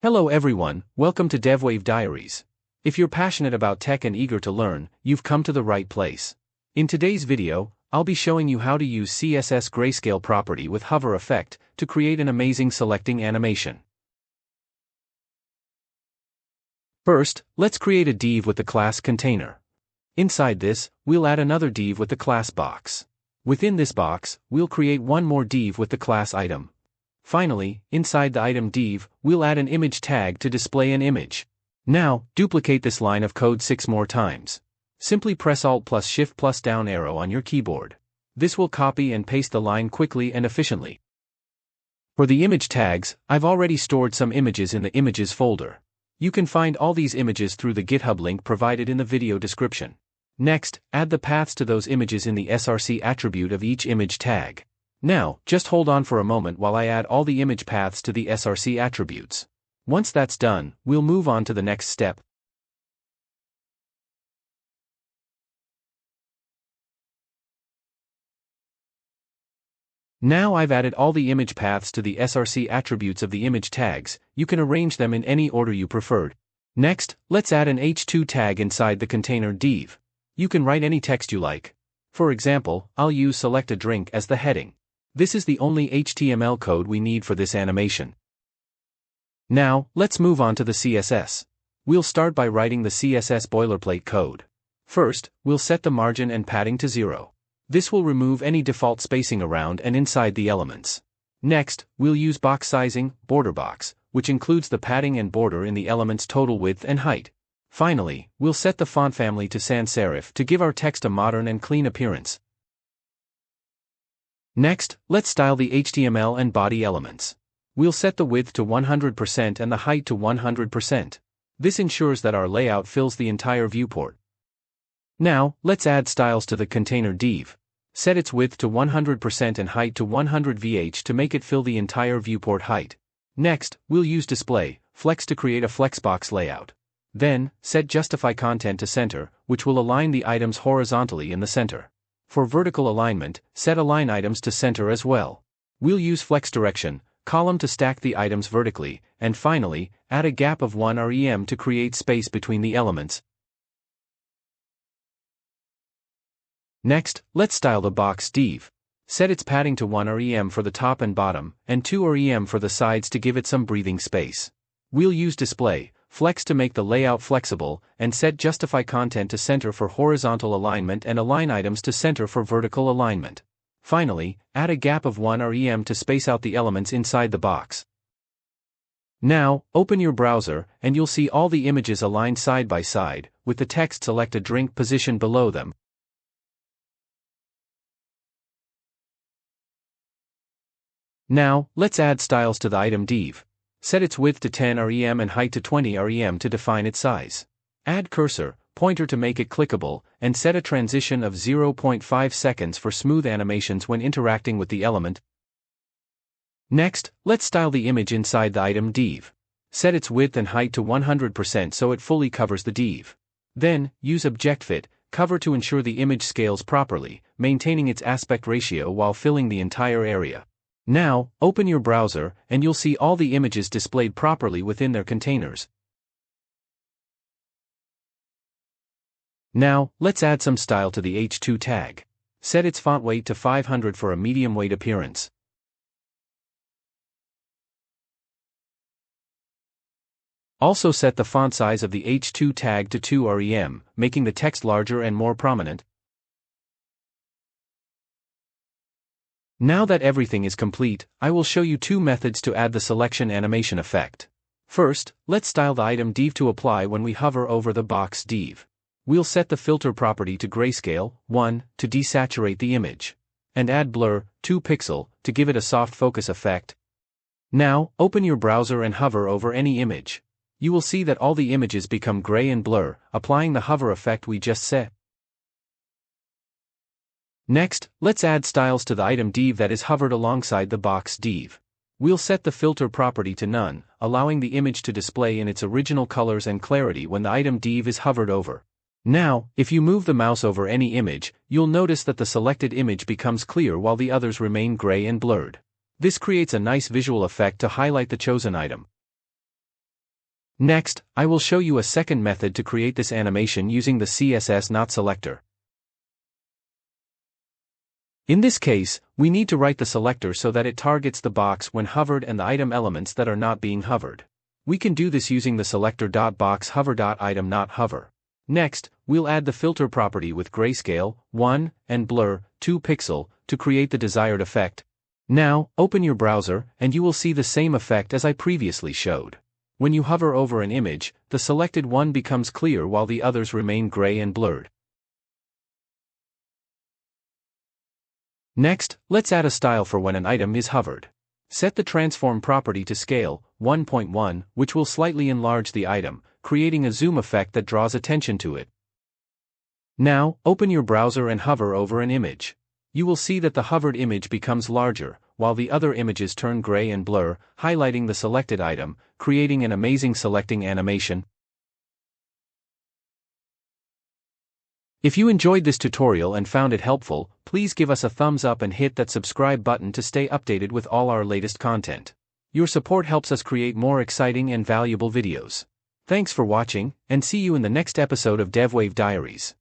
Hello everyone, welcome to DevWave Diaries. If you're passionate about tech and eager to learn, you've come to the right place. In today's video, I'll be showing you how to use CSS Grayscale property with hover effect to create an amazing selecting animation. First, let's create a div with the class container. Inside this, we'll add another div with the class box. Within this box, we'll create one more div with the class item. Finally, inside the item div, we'll add an image tag to display an image. Now, duplicate this line of code 6 more times. Simply press Alt plus Shift plus down arrow on your keyboard. This will copy and paste the line quickly and efficiently. For the image tags, I've already stored some images in the images folder. You can find all these images through the GitHub link provided in the video description. Next, add the paths to those images in the src attribute of each image tag. Now, just hold on for a moment while I add all the image paths to the src attributes. Once that's done, we'll move on to the next step. Now I've added all the image paths to the src attributes of the image tags. You can arrange them in any order you preferred. Next, let's add an h2 tag inside the container div. You can write any text you like. For example, I'll use select a drink as the heading. This is the only HTML code we need for this animation. Now, let's move on to the CSS. We'll start by writing the CSS boilerplate code. First, we'll set the margin and padding to 0. This will remove any default spacing around and inside the elements. Next, we'll use box sizing, border box, which includes the padding and border in the element's total width and height. Finally, we'll set the font family to sans serif to give our text a modern and clean appearance. Next, let's style the HTML and body elements. We'll set the width to 100% and the height to 100%. This ensures that our layout fills the entire viewport. Now, let's add styles to the container div. Set its width to 100% and height to 100 VH to make it fill the entire viewport height. Next, we'll use display flex to create a flexbox layout. Then, set justify content to center, which will align the items horizontally in the center. For vertical alignment, set align items to center as well. We'll use flex direction column to stack the items vertically, and finally, add a gap of 1 rem to create space between the elements. Next, let's style the box div. Set its padding to 1 rem for the top and bottom, and 2 rem for the sides to give it some breathing space. We'll use display flex to make the layout flexible, and set justify content to center for horizontal alignment and align items to center for vertical alignment. Finally, add a gap of 1 rem to space out the elements inside the box. Now, open your browser, and you'll see all the images aligned side by side, with the text select a drink positioned below them. Now, let's add styles to the item div. Set its width to 10 rem and height to 20 rem to define its size. Add cursor, pointer to make it clickable, and set a transition of 0.5 seconds for smooth animations when interacting with the element. Next, let's style the image inside the item div. Set its width and height to 100% so it fully covers the div. Then, use ObjectFit cover to ensure the image scales properly, maintaining its aspect ratio while filling the entire area. Now, open your browser, and you'll see all the images displayed properly within their containers. Now, let's add some style to the h2 tag. Set its font weight to 500 for a medium weight appearance. Also set the font size of the h2 tag to 2 rem, making the text larger and more prominent. Now that everything is complete, I will show you two methods to add the selection animation effect. First, let's style the item div to apply when we hover over the box div. We'll set the filter property to grayscale, 1, to desaturate the image. And add blur, 2 pixel, to give it a soft focus effect. Now, open your browser and hover over any image. You will see that all the images become gray and blur, applying the hover effect we just set. Next, let's add styles to the item div that is hovered alongside the box div. We'll set the filter property to none, allowing the image to display in its original colors and clarity when the item div is hovered over. Now, if you move the mouse over any image, you'll notice that the selected image becomes clear while the others remain gray and blurred. This creates a nice visual effect to highlight the chosen item. Next, I will show you a second method to create this animation using the CSS not selector. In this case, we need to write the selector so that it targets the box when hovered and the item elements that are not being hovered. We can do this using the selector.boxHover.item.not-hover. Next, we'll add the filter property with grayscale 1 and blur 2 pixel to create the desired effect. Now, open your browser and you will see the same effect as I previously showed. When you hover over an image, the selected one becomes clear while the others remain gray and blurred. Next, let's add a style for when an item is hovered. Set the transform property to scale 1.1, which will slightly enlarge the item, creating a zoom effect that draws attention to it. Now, open your browser and hover over an image. You will see that the hovered image becomes larger, while the other images turn gray and blur, highlighting the selected item, creating an amazing selecting animation. If you enjoyed this tutorial and found it helpful, please give us a thumbs up and hit that subscribe button to stay updated with all our latest content. Your support helps us create more exciting and valuable videos. Thanks for watching, and see you in the next episode of DevWave Diaries.